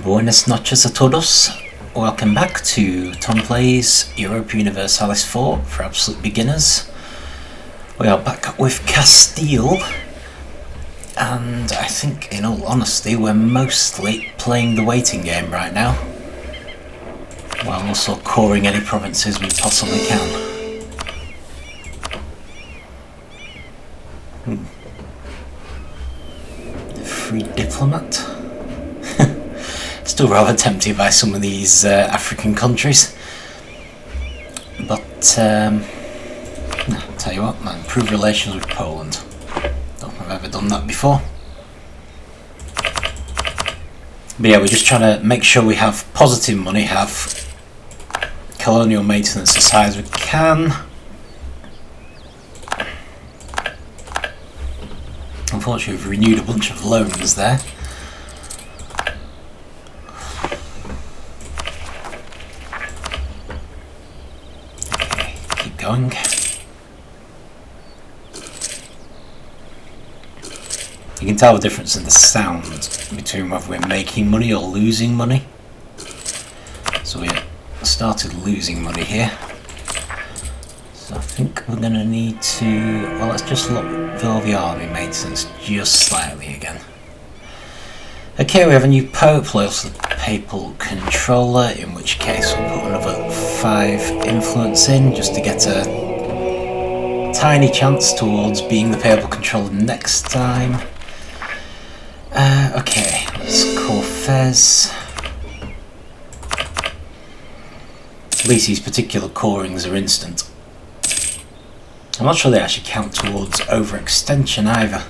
Buenas noches a todos. Welcome back to Tom Plays Europa Universalis 4 for absolute beginners. We are back with Castile, and I think, in all honesty, we're mostly playing the waiting game right now, while also coring any provinces we possibly can. Free diplomat. Still rather tempted by some of these African countries, but I'll tell you what, man, improve relations with Poland. Don't think I've ever done that before. But yeah, we're just trying to make sure we have positive money, have colonial maintenance as high as we can. Unfortunately, we've renewed a bunch of loans there. Okay, keep going. You can tell the difference in the sound between whether we're making money or losing money. So we started losing money here. So I think we're going to need to, well, let's just fill the army maintenance just slightly again. Okay, we have a new Pope, also the Papal Controller, in which case we'll put another 5 influence in just to get a tiny chance towards being the Papal Controller next time. Okay, let's call Fez. At least these particular corings are instant. I'm not sure they actually count towards overextension either.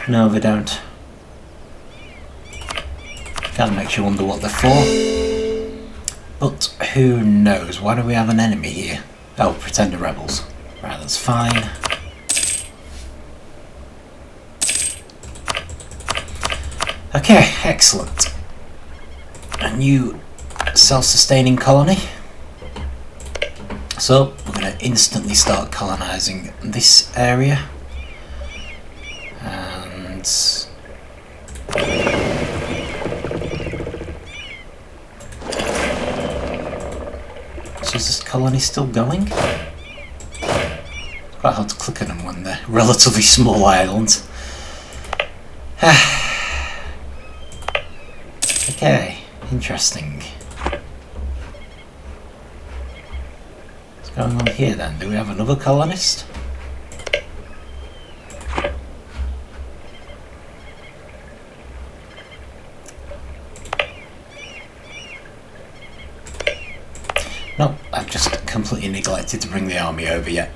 No, they don't. Kind of makes you wonder what they're for. But who knows? Why do we have an enemy here? Oh, pretender rebels. Right, that's fine. Okay, excellent. A new self-sustaining colony. So, we're going to instantly start colonising this area. And so is this colony still going? It's quite hard to click on them when they're relatively small islands. Okay, interesting. What's going on here then? Do we have another colonist? No, I've just completely neglected to bring the army over yet.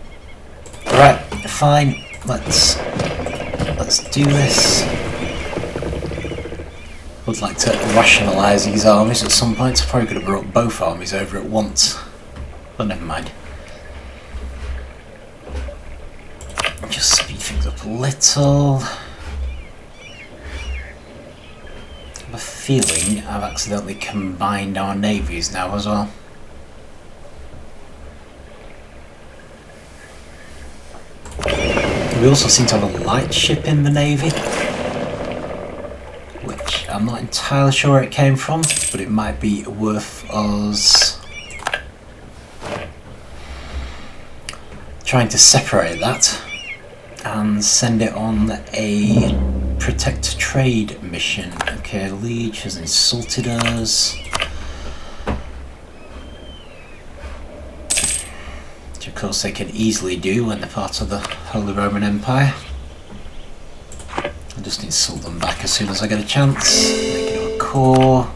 Right, fine. Let's do this. Would like to rationalise these armies at some point. I probably could have brought both armies over at once, but never mind. Just speed things up a little. I have a feeling I've accidentally combined our navies now as well. We also seem to have a light ship in the navy, which I'm not entirely sure where it came from, but it might be worth us trying to separate that and send it on a protect trade mission. Okay, Liege has insulted us, which of course they can easily do when they're part of the Holy Roman Empire. I'll just insult them back as soon as I get a chance. Make it a core.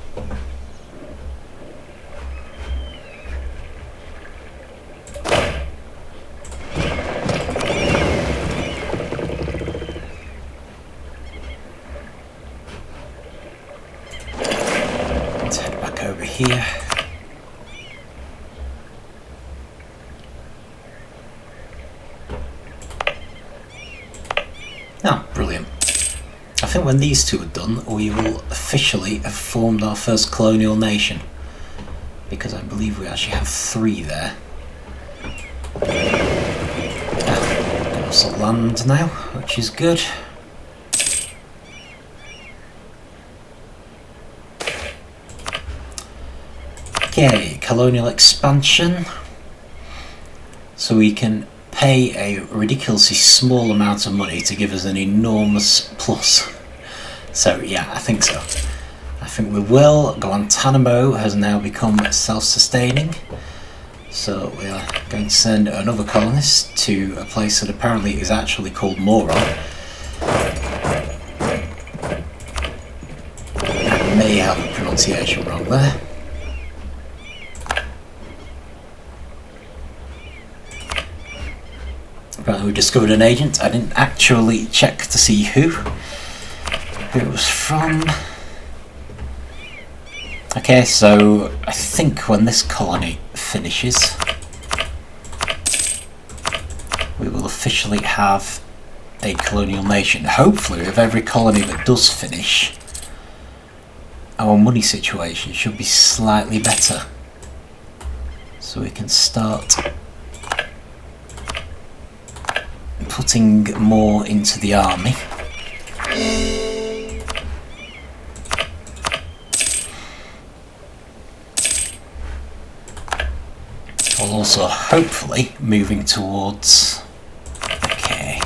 Let's head back over here. Oh, brilliant. I think when these two are done, we will officially have formed our first colonial nation, because I believe we actually have 3 there. Can also land now, which is good. Okay, colonial expansion. So we can pay a ridiculously small amount of money to give us an enormous plus. So yeah, I think so. I think we will. Guantanamo has now become self-sustaining. So we are going to send another colonist to a place that apparently is actually called Moron. I may have the pronunciation wrong there. Apparently we discovered an agent. I didn't actually check to see who it was from. Okay, so I think when this colony finishes, we will officially have a colonial nation. Hopefully, with every colony that does finish, our money situation should be slightly better. So we can start putting more into the army. We'll also hopefully moving towards, okay,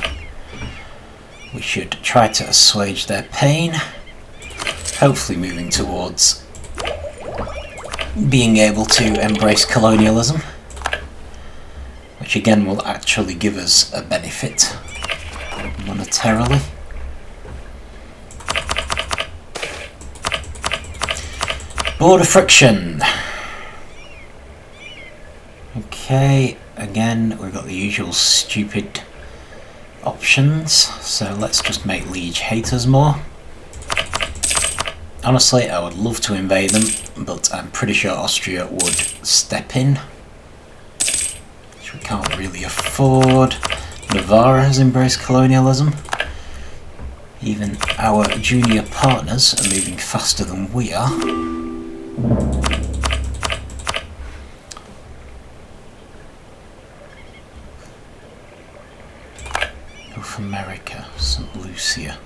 we should try to assuage their pain, hopefully moving towards being able to embrace colonialism, which again will actually give us a benefit monetarily. Border friction. Okay, again we've got the usual stupid options, so let's just make liege haters more. Honestly, I would love to invade them, but I'm pretty sure Austria would step in, which we can't really afford. Navarre has embraced colonialism. Even our junior partners are moving faster than we are. North America, St. Lucia.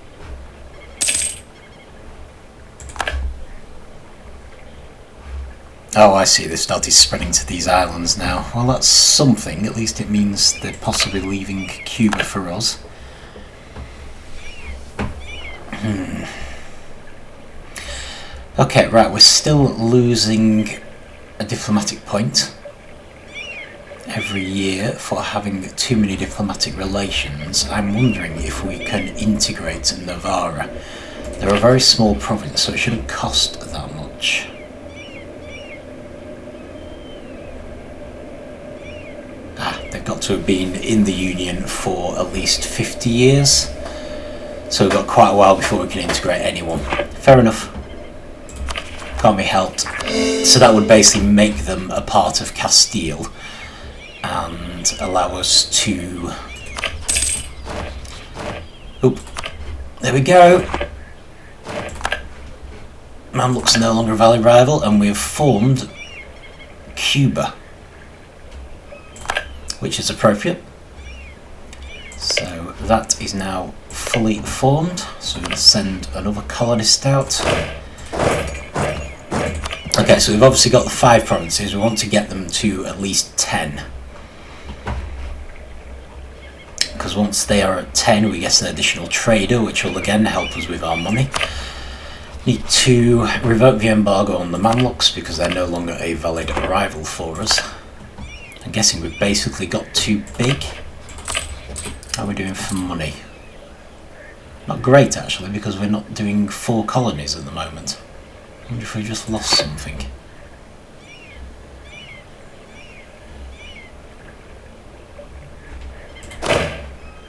Oh, I see, they started spreading to these islands now. Well, that's something. At least it means they're possibly leaving Cuba for us. Okay, right, we're still losing a diplomatic point every year for having too many diplomatic relations. I'm wondering if we can integrate Navarre. They're a very small province, so it shouldn't cost that much. They've got to have been in the Union for at least 50 years, so we've got quite a while before we can integrate anyone. Fair enough. Can't be helped. So that would basically make them a part of Castile and allow us to... Oop. There we go. Mamluks are no longer a valid rival, and we have formed Cuba, which is appropriate. So that is now fully formed. So we'll send another colonist out. Okay, so we've obviously got the 5 provinces. We want to get them to at least 10. Because once they are at 10, we get an additional trader, which will again help us with our money. Need to revoke the embargo on the Mamluks because they're no longer a valid rival for us. I'm guessing we've basically got too big. How are we doing for money? Not great actually, because we're not doing 4 colonies at the moment. I wonder if we just lost something.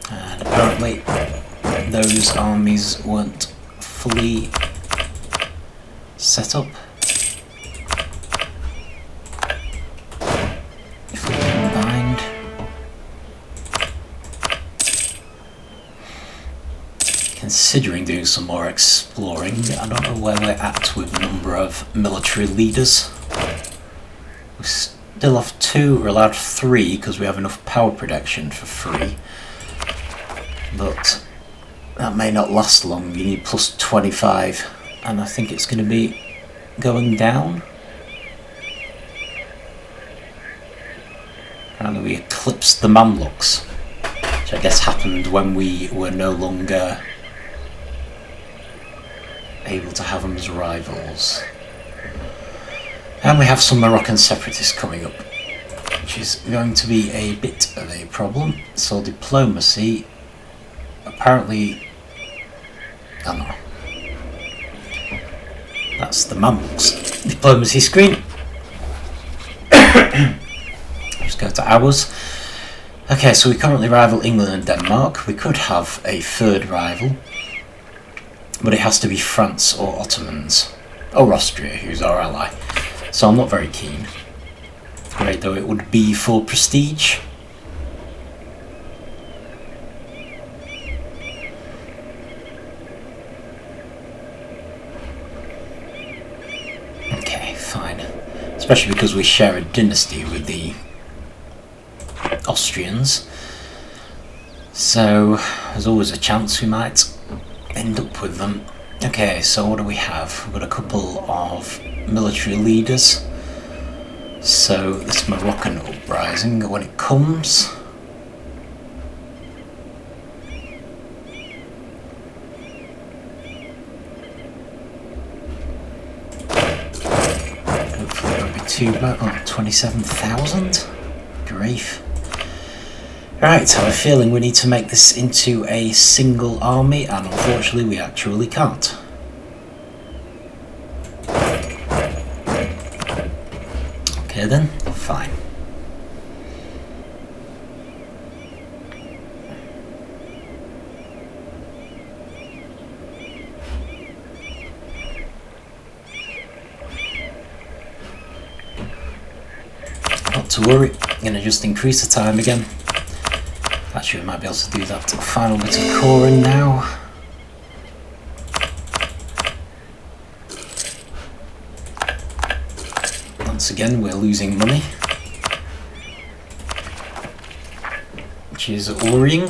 And apparently those armies weren't fully set up. If we combined. Considering doing some more exploring. I don't know where we're at with the number of military leaders. We still have 2, we're allowed 3 because we have enough power production for 3. But that may not last long. You need plus 25, and I think it's going to be going down. Apparently we eclipsed the Mamluks, which I guess happened when we were no longer able to have them as rivals. And we have some Moroccan separatists coming up, which is going to be a bit of a problem. So diplomacy, apparently, I don't know. That's the Mamluks diplomacy screen. Let's go to ours. Okay, so we currently rival England and Denmark. We could have a third rival, but it has to be France or Ottomans, or Austria, who's our ally. So I'm not very keen. Great though it would be for prestige. Okay, fine. Especially because we share a dynasty with the Austrians. So there's always a chance we might end up with them. Okay, so what do we have? We've got a couple of military leaders. So this Moroccan uprising, when it comes, hopefully it won't be too bad. Oh, 27,000? Grief. Right, I have a feeling we need to make this into a single army, and unfortunately we actually can't. Okay then, fine. Not to worry, I'm going to just increase the time again. Actually, we might be able to do that final bit of coring now. Once again, we're losing money, which is worrying.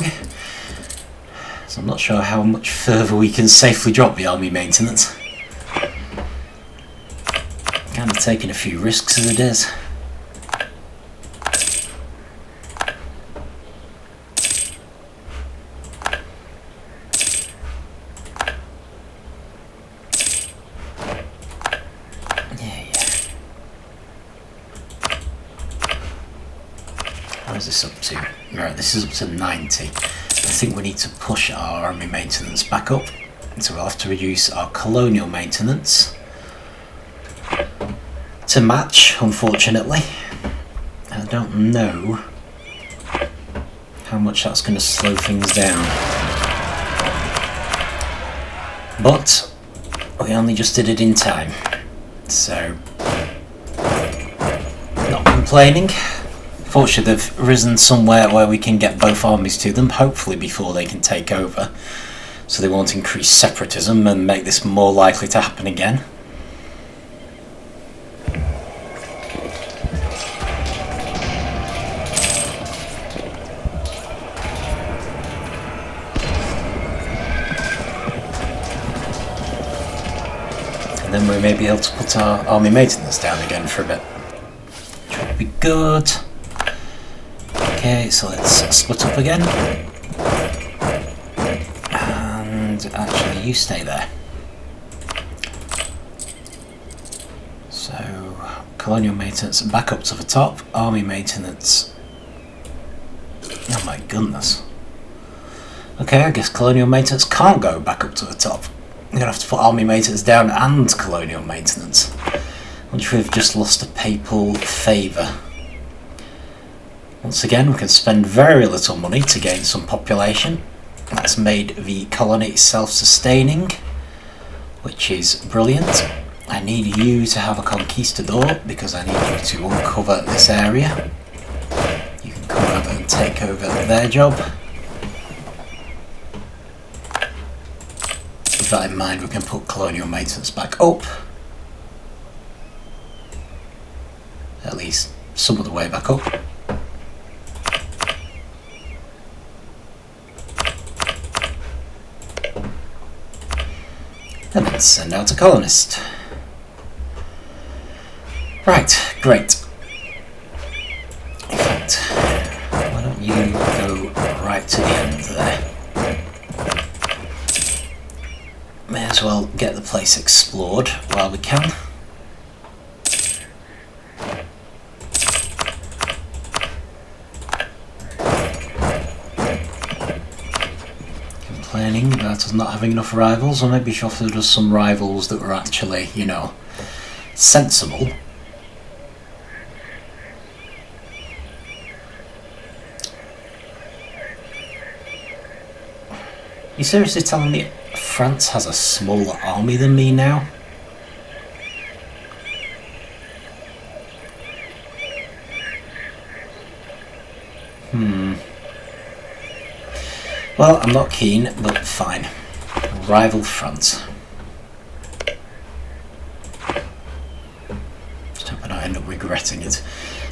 So I'm not sure how much further we can safely drop the army maintenance. Kind of taking a few risks as it is. What is this up to? Right, this is up to 90. I think we need to push our army maintenance back up, so we'll have to reduce our colonial maintenance to match, unfortunately. I don't know how much that's going to slow things down, but we only just did it in time, so not complaining. Fortunately, they've risen somewhere where we can get both armies to them, hopefully before they can take over, so they won't increase separatism and make this more likely to happen again. And then we may be able to put our army maintenance down again for a bit, which would be good. Okay, so let's split up again, and actually you stay there. So, colonial maintenance back up to the top, army maintenance, oh my goodness. Okay, I guess colonial maintenance can't go back up to the top. I'm going to have to put army maintenance down and colonial maintenance. I wonder if we've just lost a papal favour. Once again, we can spend very little money to gain some population. That's made the colony self-sustaining, which is brilliant. I need you to have a conquistador because I need you to uncover this area. You can come over and take over their job. With that in mind, we can put colonial maintenance back up. At least some of the way back up. And then send out a colonist. Right, great. In fact, you go right to the end there. May as well get the place explored while we can. Complaining about us not having enough rivals, or maybe she offered us some rivals that were actually, you know, sensible. You seriously telling me France has a smaller army than me now? Well, I'm not keen, but fine. Rival France. Just hope I don't end up regretting it.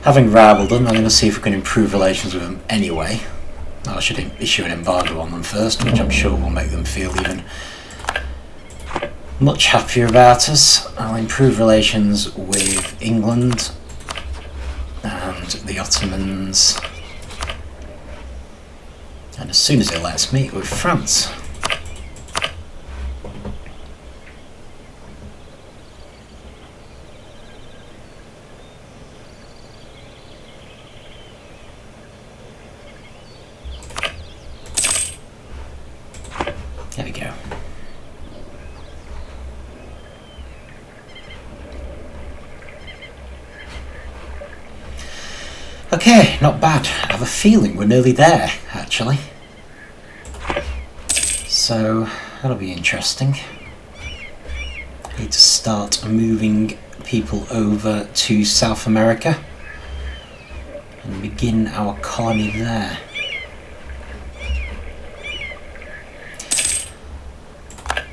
Having rivaled them, I'm going to see if we can improve relations with them anyway. I should issue an embargo on them first, which I'm sure will make them feel even much happier about us. I'll improve relations with England and the Ottomans, and as soon as it lets me, with France. There we go. Okay, not bad. I have a feeling we're nearly there, actually. So, that'll be interesting. I need to start moving people over to South America and begin our colony there.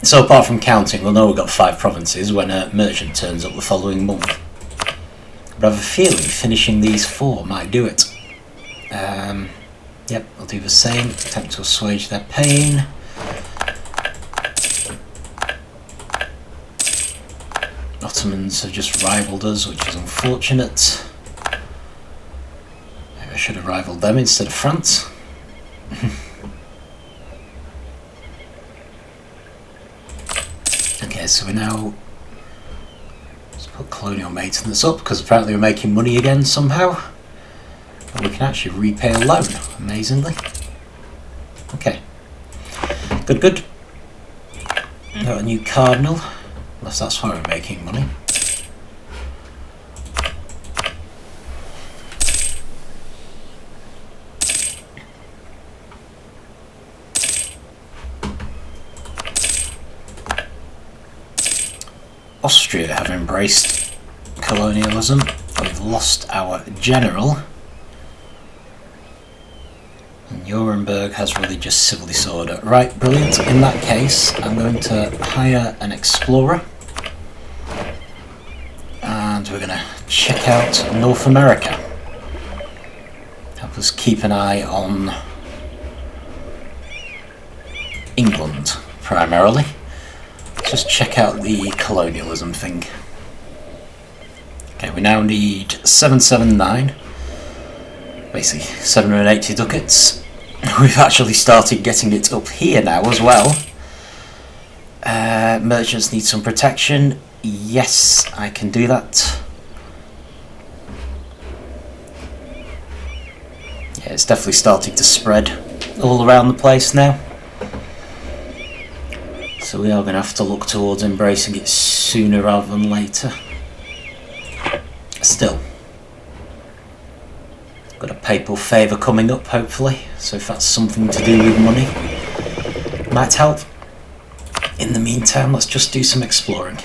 So apart from counting, we'll know we've got 5 provinces when a merchant turns up the following month. But I have a feeling finishing these 4 might do it. Yep, I'll do the same, attempt to assuage their pain. Ottomans have just rivaled us, which is unfortunate. Maybe I should have rivaled them instead of France. Okay, so we now let's put colonial maintenance up, because apparently we're making money again somehow. And we can actually repay a loan, amazingly. Okay. Good, good. Got a new cardinal, unless that's why we're making money. Austria have embraced colonialism. We've lost our general. And Nuremberg has religious civil disorder. Right, brilliant. In that case, I'm going to hire an explorer. And we're going to check out North America. Help us keep an eye on England, primarily. Just check out the colonialism thing. Okay, we now need 779, basically 780 ducats. We've actually started getting it up here now as well. Merchants need some protection. Yes, I can do that. Yeah, it's definitely starting to spread all around the place now. So we are going to have to look towards embracing it sooner rather than later. Still, got a papal favour coming up, hopefully, so if that's something to do with money, might help. In the meantime, let's just do some exploring.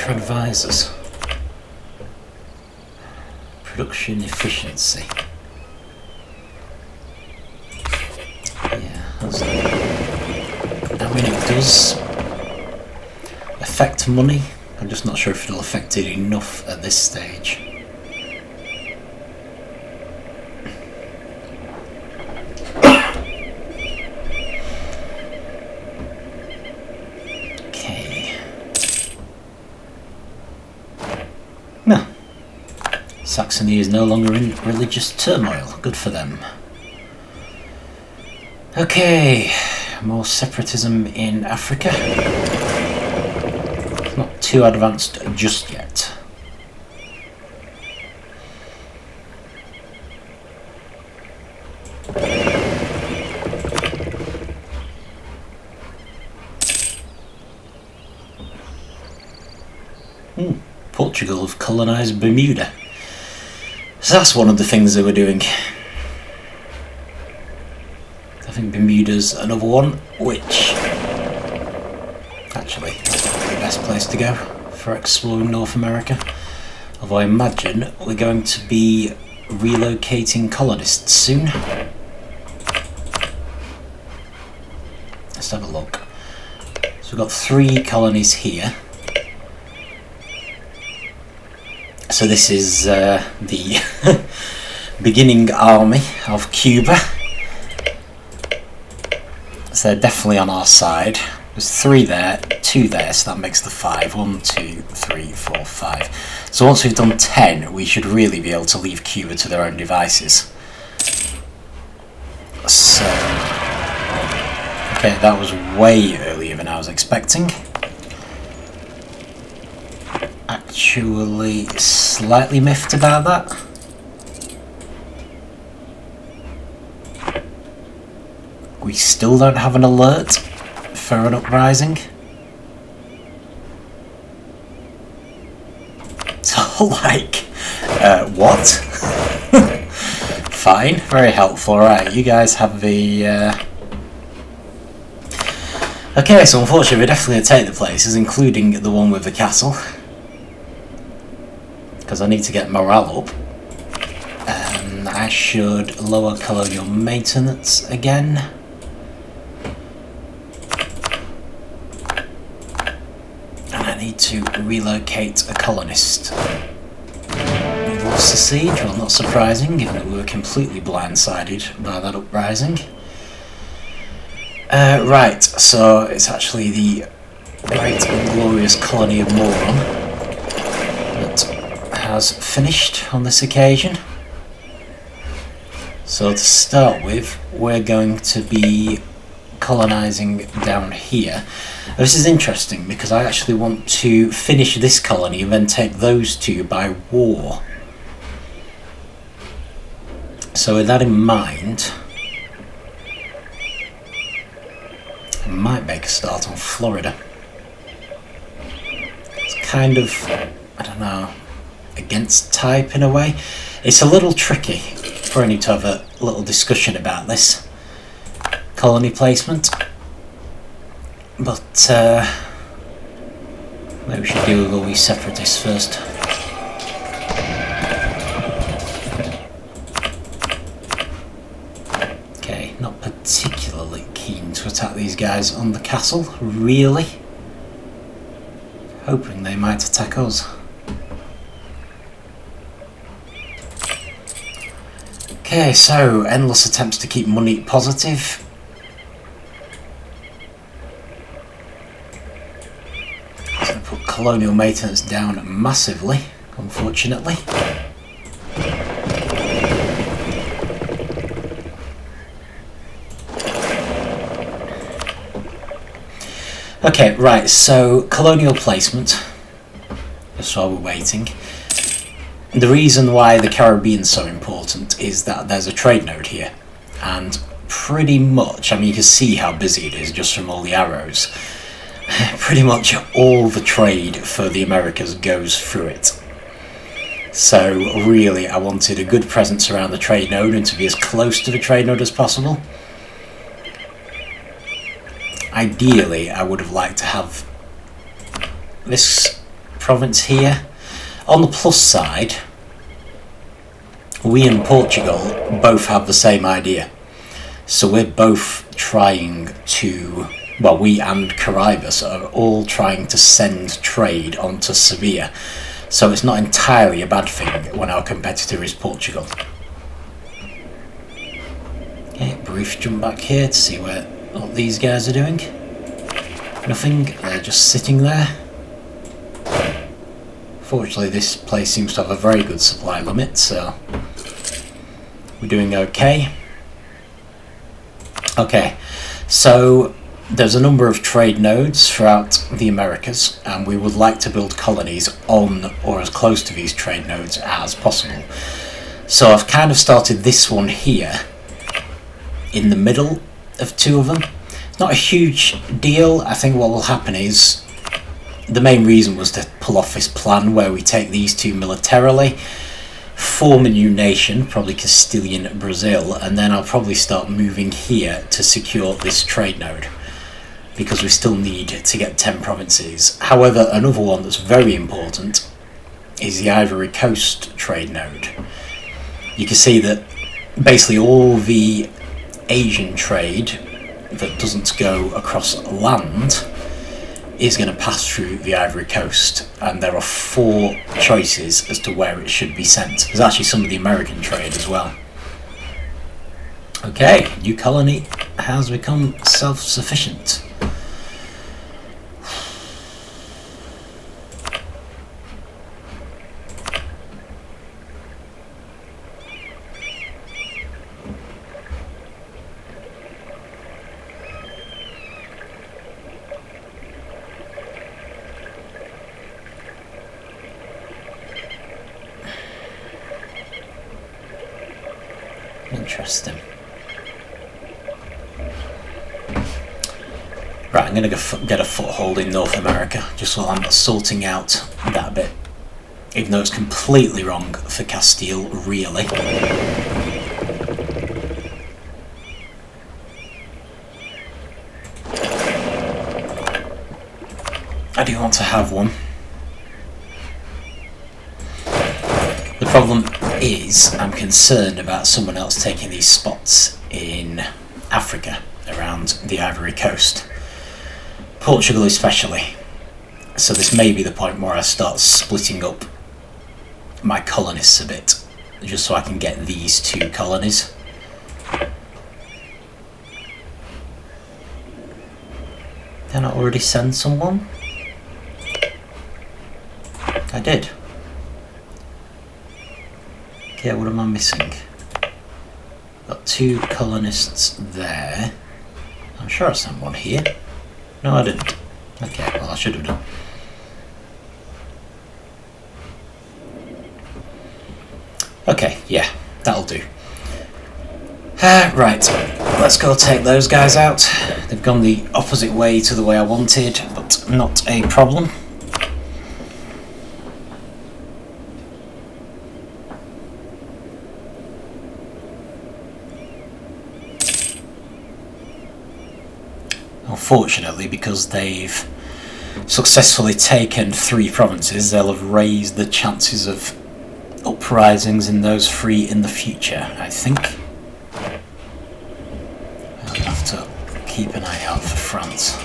Advisors. Production efficiency. Yeah, that's it. I mean, it does affect money. I'm just not sure if it'll affect it enough at this stage. Saxony is no longer in religious turmoil. Good for them. Okay, more separatism in Africa. It's not too advanced just yet. Portugal have colonised Bermuda. So that's one of the things they were doing. I think Bermuda's another one, which actually is the best place to go for exploring North America. Although I imagine we're going to be relocating colonists soon. Let's have a look. So we've got 3 colonies here. So this is the beginning army of Cuba. So they're definitely on our side. There's 3 there, 2 there, so that makes the 5. 1, 2, 3, 4, 5. So once we've done 10, we should really be able to leave Cuba to their own devices. So, okay, that was way earlier than I was expecting. Actually, slightly miffed about that. We still don't have an alert for an uprising. So, like, what? Fine, very helpful. Right, you guys have the... Okay, so unfortunately we're definitely going to take the places, including the one with the castle. Because I need to get morale up. I should lower colonial maintenance again. And I need to relocate a colonist. We've lost the siege, well, not surprising, given that we were completely blindsided by that uprising. Right, so it's actually the great and glorious colony of Moron that has finished on this occasion. So to start with, we're going to be colonising down here. This is interesting because I actually want to finish this colony and then take those 2 by war. So with that in mind, I might make a start on Florida. It's kind of, I don't know, against type in a way. It's a little tricky for any to have a little discussion about this colony placement, but maybe we should deal with all these separatists first. Okay, not particularly keen to attack these guys on the castle, really. Hoping they might attack us. Okay, so endless attempts to keep money positive. So put colonial maintenance down massively, unfortunately. Okay, right, so colonial placement, just while we're waiting. The reason why the Caribbean's so important is that there's a trade node here, and pretty much, I mean, you can see how busy it is just from all the arrows. Pretty much all the trade for the Americas goes through it. So really, I wanted a good presence around the trade node and to be as close to the trade node as possible. Ideally, I would have liked to have this province here. On the plus side, we and Portugal both have the same idea. So we're both trying to, well, we and Caribus are all trying to send trade onto Sevilla. So it's not entirely a bad thing when our competitor is Portugal. Okay, brief jump back here to see what these guys are doing. Nothing, they're just sitting there. Fortunately, this place seems to have a very good supply limit, so we're doing okay. Okay, so there's a number of trade nodes throughout the Americas, and we would like to build colonies on or as close to these trade nodes as possible. So I've kind of started this one here in the middle of two of them. It's not a huge deal. I think what will happen is, the main reason was to pull off this plan where we take these two militarily, form a new nation, probably Castilian Brazil, and then I'll probably start moving here to secure this trade node, because we still need to get 10 provinces. However, another one that's very important is the Ivory Coast trade node. You can see that basically all the Asian trade that doesn't go across land is going to pass through the Ivory Coast, and there are 4 choices as to where it should be sent. There's actually some of the American trade as well. Okay, new colony has become self-sufficient. Interesting. Right, I'm going to get a foothold in North America, just while I'm sorting out that bit. Even though it's completely wrong for Castile, really. I do want to have one. The problem is, I'm concerned about someone else taking these spots in Africa, around the Ivory Coast. Portugal especially. So this may be the point where I start splitting up my colonists a bit, just so I can get these 2 colonies. Did I already send someone? I did. Okay, what am I missing? Got 2 colonists there. I'm sure I sent one here. No, I didn't. Okay, well, I should have done. Okay, yeah, that'll do. Right, let's go take those guys out. They've gone the opposite way to the way I wanted, but not a problem. Unfortunately, because they've successfully taken 3 provinces, they'll have raised the chances of uprisings in those 3 in the future, I think. I'll have to keep an eye out for France.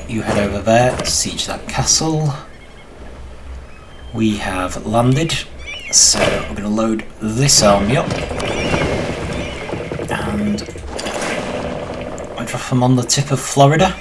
You head over there, siege that castle. We have landed, so we're going to load this army up and I drop them on the tip of Florida.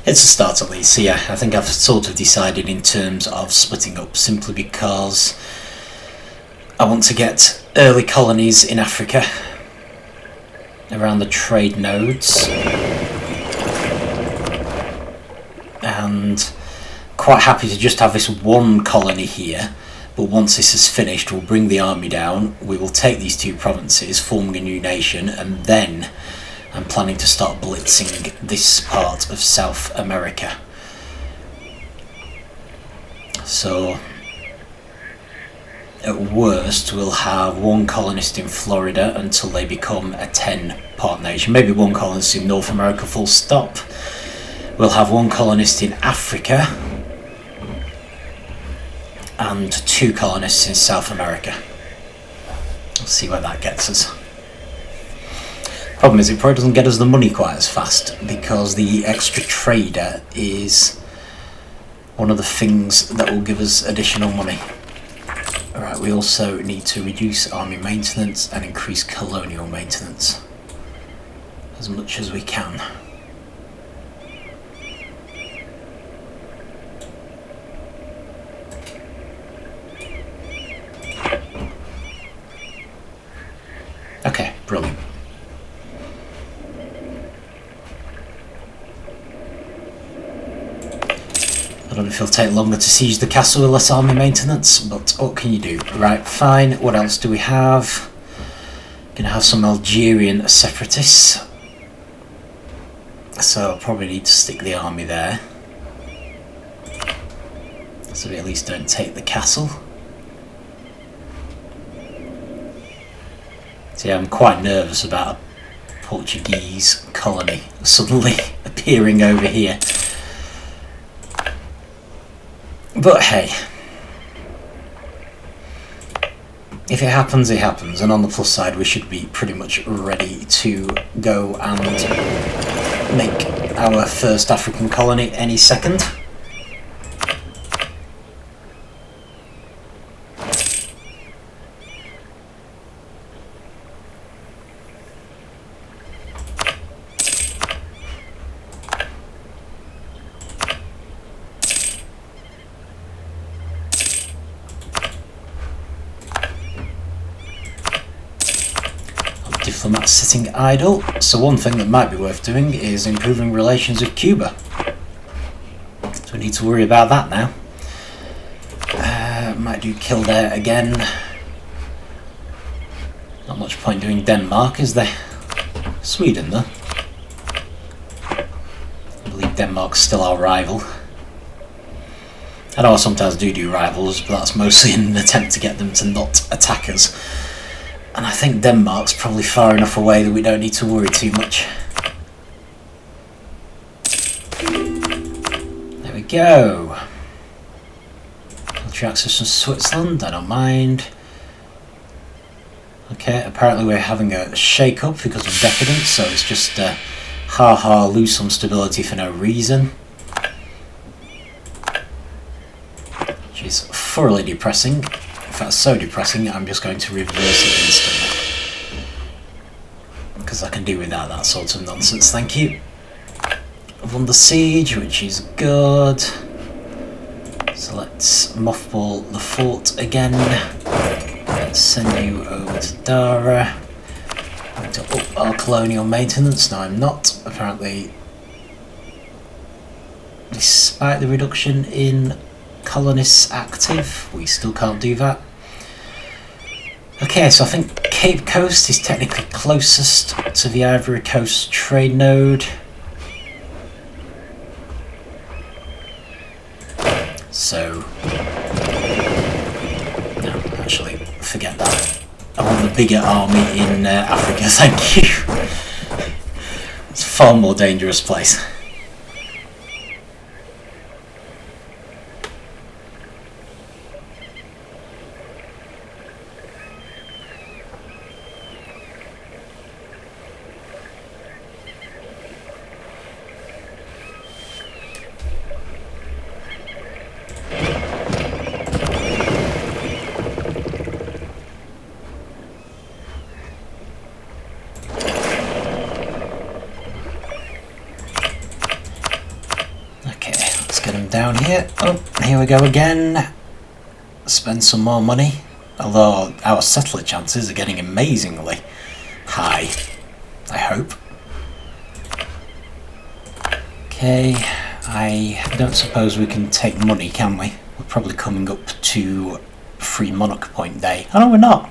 It's a start at least, so yeah, I think I've sort of decided in terms of splitting up, simply because I want to get early colonies in Africa around the trade nodes, and quite happy to just have this 1 colony here, but once this is finished we'll bring the army down, we will take these 2 provinces, forming a new nation, and then I'm planning to start blitzing this part of South America. So at worst we'll have 1 colonist in Florida until they become a 10-part nation. Maybe 1 colonist in North America full stop. We'll have 1 colonist in Africa. and 2 colonists in South America. We'll see where that gets us. Problem is, it probably doesn't get us the money quite as fast, because the extra trader is one of the things that will give us additional money. Alright, we also need to reduce army maintenance and increase colonial maintenance as much as we can. Okay, brilliant. I don't know if it'll take longer to siege the castle with less army maintenance, but what can you do? Right, fine. What else do we have? Gonna have some Algerian separatists, so I'll probably need to stick the army there, so we at least don't take the castle. So yeah, I'm quite nervous about a Portuguese colony suddenly appearing over here. But hey, if it happens, it happens, and on the plus side we should be pretty much ready to go and make our first African colony any second. Diplomats sitting idle, so one thing that might be worth doing is improving relations with Cuba. So we need to worry about that now. Might do Kildare again. Not much point doing Denmark, is there? Sweden though. I believe Denmark's still our rival. I know I sometimes do rivals, but that's mostly in an attempt to get them to not attack us. And I think Denmark's probably far enough away that we don't need to worry too much. There we go. Military access from Switzerland, I don't mind. Okay, apparently we're having a shake-up because of decadence, so it's just ha-ha, lose some stability for no reason. Which is thoroughly depressing. In fact, so depressing, I'm just going to reverse it instantly. Because I can do without that sort of nonsense, thank you. I've won the siege, which is good. So let's mothball the fort again. Let's send you over to Dara. I'm going to up our colonial maintenance. No, I'm not. Apparently, despite the reduction in colonists active, we still can't do that. Okay, so I think Cape Coast is technically closest to the Ivory Coast trade node. So, no, actually, forget that. I want the bigger army in Africa, thank you. It's a far more dangerous place. Down here. Oh, here we go again. Spend some more money. Although our settler chances are getting amazingly high. I hope. Okay, I don't suppose we can take money, can we? We're probably coming up to Free Monarch Point Day. Oh no, we're not.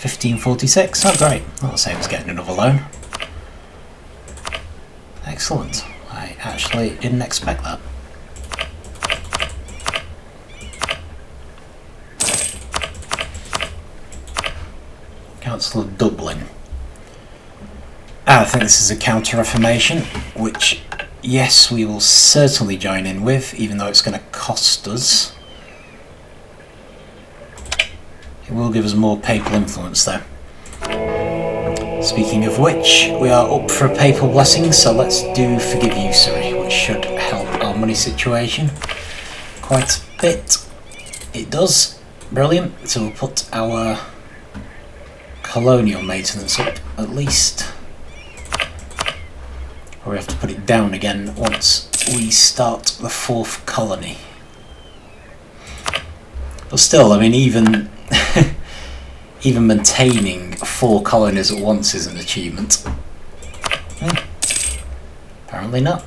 1546. Oh great. Not the same as getting another loan. Excellent. I actually didn't expect that. Council of Dublin. I think this is a counter-reformation, which, yes, we will certainly join in with, even though it's going to cost us will give us more papal influence though. Speaking of which, we are up for a papal blessing, so let's do forgive usury, which should help our money situation quite a bit. It does. Brilliant. So we'll put our colonial maintenance up at least. Or we have to put it down again once we start the 4th colony. But still, I mean, even even maintaining 4 colonies at once is an achievement. Apparently not.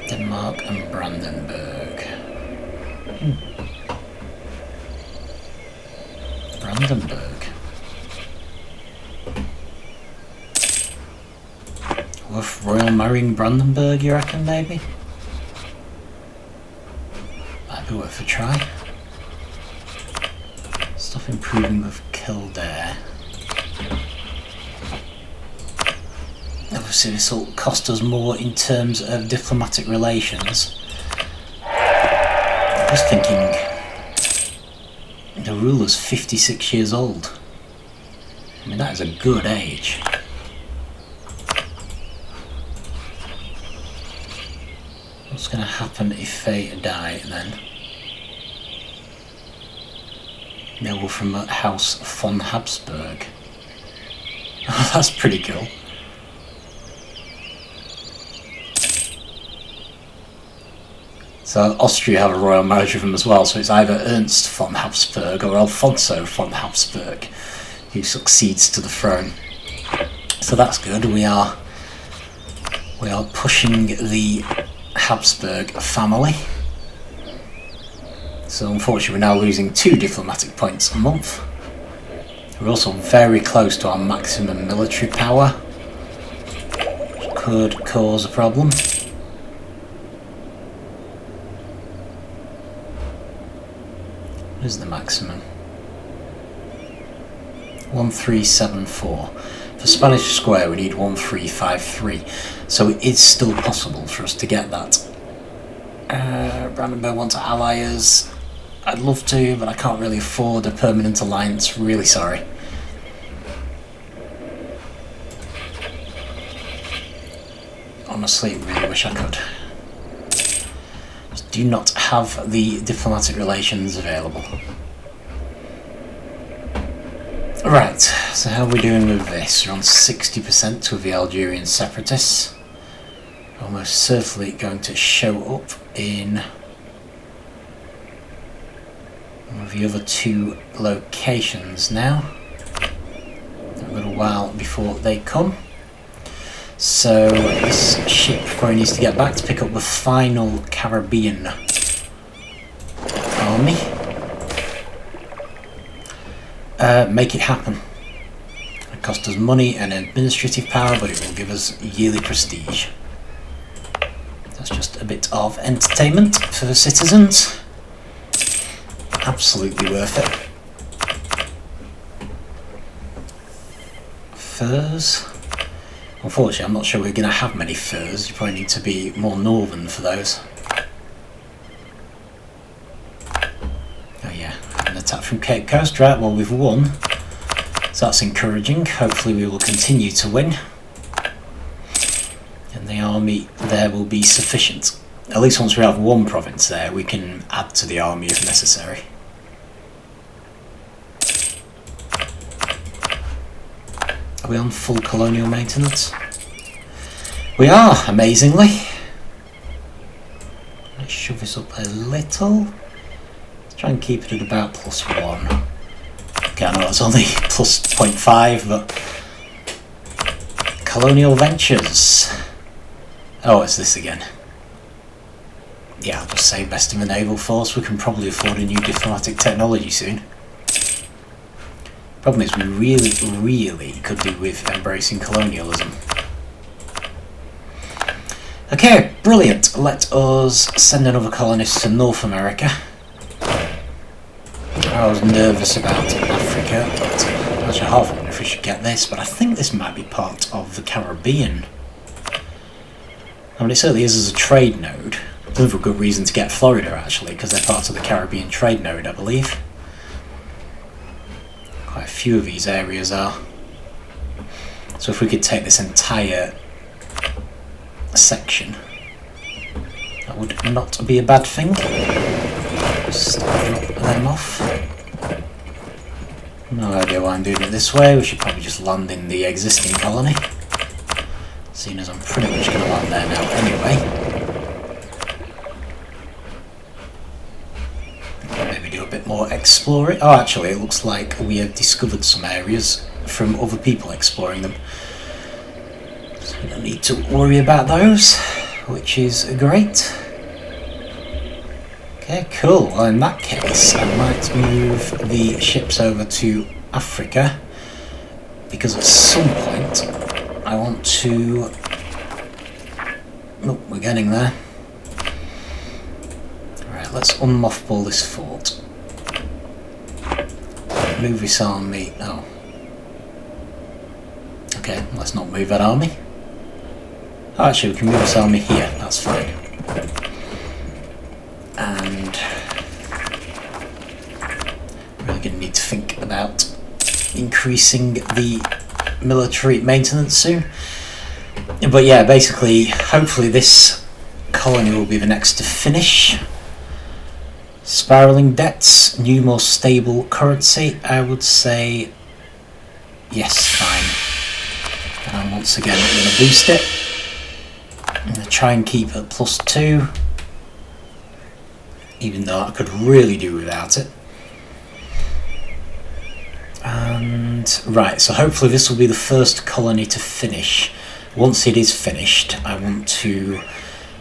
Denmark and Brandenburg. Brandenburg. Worth royal marrying Brandenburg, you reckon, maybe? Might be worth a try. Stuff improving with Kildare. Obviously this will cost us more in terms of diplomatic relations. I was thinking the ruler's 56 years old. I mean, that is a good age. What's going to happen if they die then? Noble from House von Habsburg. Oh, that's pretty cool. So Austria have a royal marriage with him as well, so it's either Ernst von Habsburg or Alfonso von Habsburg who succeeds to the throne. So that's good. We are pushing the Habsburg family. So unfortunately we're now losing 2 diplomatic points a month. We're also very close to our maximum military power, which could cause a problem. What is the maximum? 1374. For Spanish square we need 1353. So it is still possible for us to get that. Brandenburg want to ally us. I'd love to, but I can't really afford a permanent alliance. Really sorry. Honestly, really wish I could. Do not have the diplomatic relations available. Right, so how are we doing with this? We're on 60% with the Algerian separatists. Almost certainly going to show up in one of the other 2 locations now. A little while before they come. So this ship probably needs to get back to pick up the final Caribbean army. Make it happen. It costs us money and administrative power, but it will give us yearly prestige. That's just a bit of entertainment for the citizens. Absolutely worth it. Furs. Unfortunately, I'm not sure we're going to have many furs. You probably need to be more northern for those. Oh yeah, an attack from Cape Coast. Right, well we've won. So that's encouraging. Hopefully we will continue to win. And the army there will be sufficient. At least once we have 1 province there, we can add to the army if necessary. Are we on full colonial maintenance? We are, amazingly. Let's shove this up a little. Let's try and keep it at about +1. Okay, I know it's only plus 0.5, but... Colonial Ventures. Oh, it's this again. Yeah, I'll just say best in the naval force. We can probably afford a new diplomatic technology soon. Problem is, we really could do with embracing colonialism. Okay, brilliant. Let us send another colonist to North America. I was nervous about Africa, but Actually, half wonder if we should get this, but I think this might be part of the Caribbean. I mean, it certainly is as a trade node. Another good reason to get Florida, actually, because they're part of the Caribbean trade node, I believe. Quite a few of these areas are. So if we could take this entire section, that would not be a bad thing. Just drop them off. No idea why I'm doing it this way. We should probably just land in the existing colony, seeing as I'm pretty much going to land there now anyway. Maybe do a bit more exploring. Oh, actually, it looks like we have discovered some areas from other people exploring them, so we don't need to worry about those, which is great. Okay, cool. Well, in that case, I might move the ships over to Africa, because at some point I want to... Oh, we're getting there. Alright, let's unmothball this fort. Move this army... Oh. Okay, let's not move that army. Oh, actually, we can move this army here. That's fine. And we're really going to need to think about increasing the military maintenance soon. But yeah, basically, hopefully this colony will be the next to finish. Spiralling debts, new more stable currency, I would say yes, fine. And once again, I'm going to boost it. I'm going to try and keep it at +2. Even though I could really do without it. And right, so hopefully this will be the first colony to finish. Once it is finished, I want to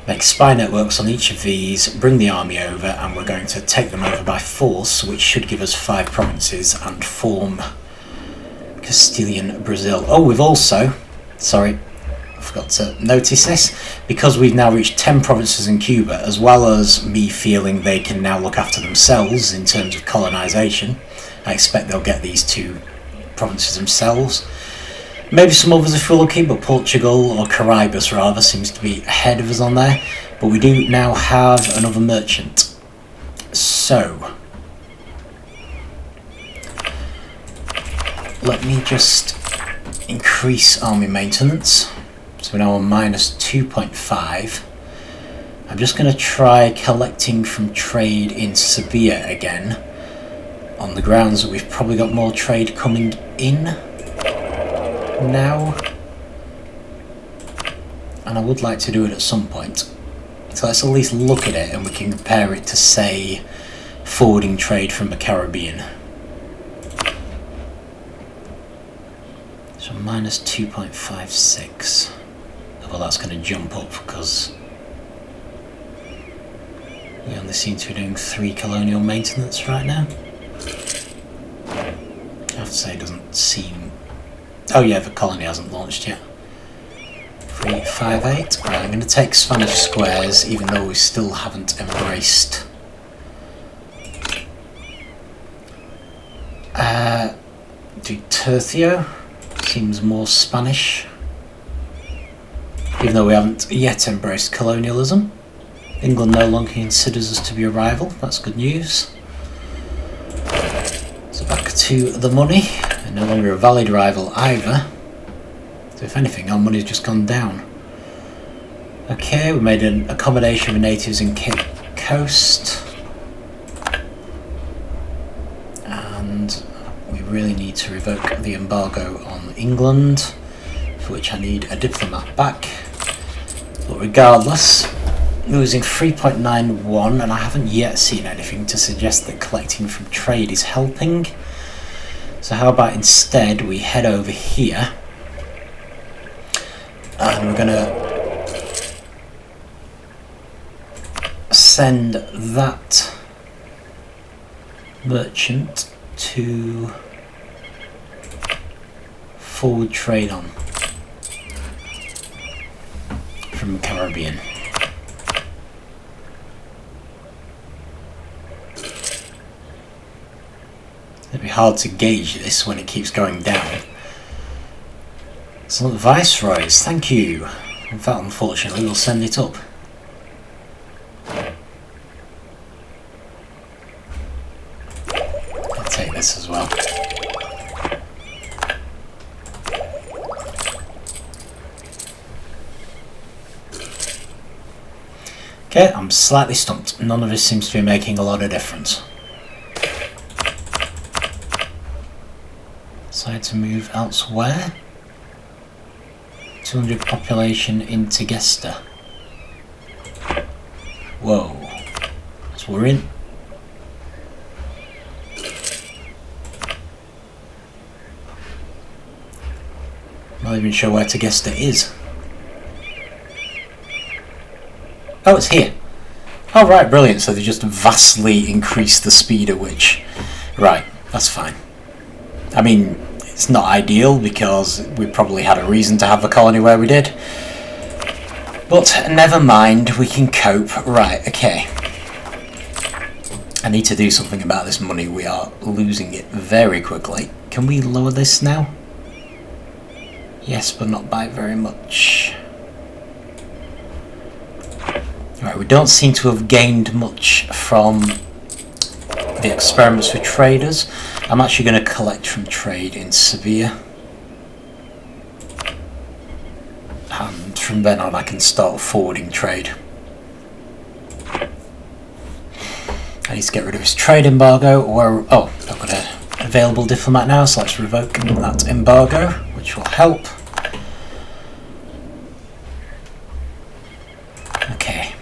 make spy networks on each of these, bring the army over, and we're going to take them over by force, which should give us 5 provinces and form Castilian Brazil. Oh, we've also, sorry, I forgot to notice this, because we've now reached 10 provinces in Cuba, as well as me feeling they can now look after themselves in terms of colonisation. I expect they'll get these 2 provinces themselves. Maybe some others if we're lucky, but Portugal, or Caribus rather, seems to be ahead of us on there. But we do now have another merchant. So, let me just increase army maintenance. So we're now on -2.5. I'm just going to try collecting from trade in Sevilla again, on the grounds that we've probably got more trade coming in now. And I would like to do it at some point. So let's at least look at it and we can compare it to, say, forwarding trade from the Caribbean. So -2.56. Well, that's going to jump up because we only seem to be doing 3 colonial maintenance right now. I have to say, it doesn't seem... Oh yeah, the colony hasn't launched yet. 358. Right, I'm going to take Spanish squares, even though we still haven't embraced. Tercio seems more Spanish. Even though we haven't yet embraced colonialism. England no longer considers us to be a rival, that's good news. So back to the money, and no longer a valid rival either. So if anything, our money's just gone down. Okay, we made an accommodation with natives in Cape Coast. And we really need to revoke the embargo on England, for which I need a diplomat back. But regardless, losing 3.91, and I haven't yet seen anything to suggest that collecting from trade is helping. So how about instead we head over here, and we're going to send that merchant to forward trade on from the Caribbean. It'd be hard to gauge this when it keeps going down. Some viceroys, thank you. In fact, unfortunately, we'll send it up. I'll take this as well. Okay, I'm slightly stumped. None of this seems to be making a lot of difference. Decide to move elsewhere. 200 population into Gesta. Whoa. So we're in. Not even sure where Tegesta is. Oh, it's here. Oh, right, brilliant. So they just vastly increased the speed at which... Right, that's fine. I mean, it's not ideal because we probably had a reason to have a colony where we did. But never mind, we can cope. Right, okay. I need to do something about this money. We are losing it very quickly. Can we lower this now? Yes, but not by very much. Right, we don't seem to have gained much from the experiments with traders. I'm actually going to collect from trade in Sevilla. And from then on I can start forwarding trade. I need to get rid of this trade embargo. Oh, I've got an available diplomat now, so let's revoke that embargo, which will help. Okay.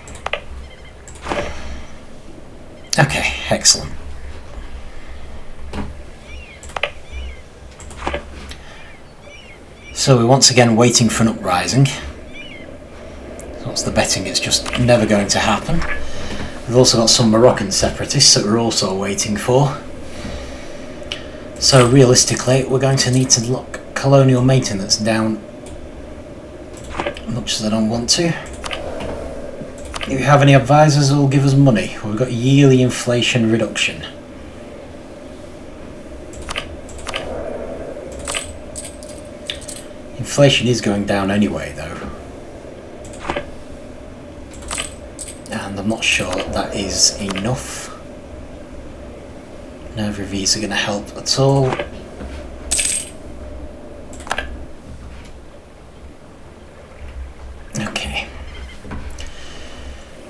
Okay, excellent. So we're once again waiting for an uprising. So what's the betting? It's just never going to happen. We've also got some Moroccan separatists that we're also waiting for. So realistically, we're going to need to lock colonial maintenance down much as I don't want to. Do we have any advisors who will give us money? Well, we've got yearly inflation reduction. Inflation is going down anyway, though. And I'm not sure that is enough. Neither of these are going to help at all.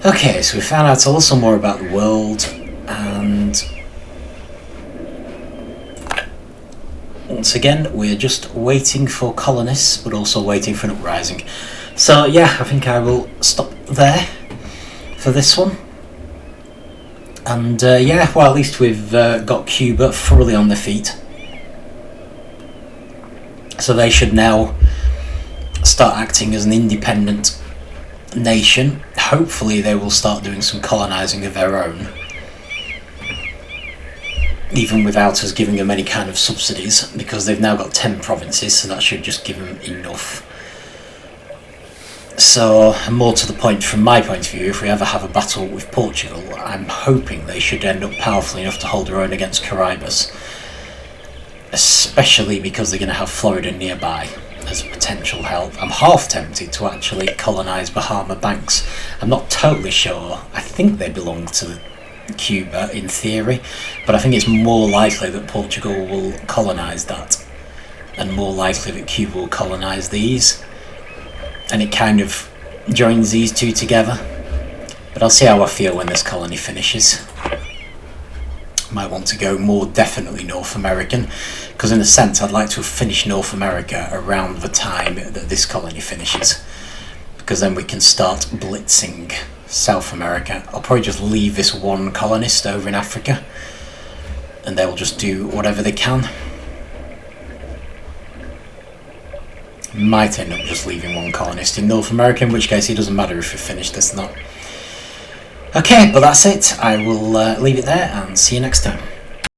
Okay, so we found out a little more about the world, and once again we're just waiting for colonists, but also waiting for an uprising. So yeah, I think I will stop there for this one. And yeah, well, at least we've got Cuba thoroughly on their feet. So they should now start acting as an independent nation. Hopefully they will start doing some colonising of their own, even without us giving them any kind of subsidies, because they've now got 10 provinces, so that should just give them enough. So, more to the point, from my point of view, if we ever have a battle with Portugal, I'm hoping they should end up powerful enough to hold their own against Caribas, especially because they're going to have Florida nearby as a potential help. I'm half tempted to actually colonise Bahama Banks. I'm not totally sure. I think they belong to Cuba in theory, but I think it's more likely that Portugal will colonise that, and more likely that Cuba will colonise these, and it kind of joins these two together. But I'll see how I feel when this colony finishes. Might want to go more definitely North American, because in a sense I'd like to have finished North America around the time that this colony finishes, because then we can start blitzing South America. I'll probably just leave this one colonist over in Africa, and they'll just do whatever they can. Might end up just leaving one colonist in North America, in which case it doesn't matter if we finish this or not. Okay, but that's it. I will leave it there and see you next time.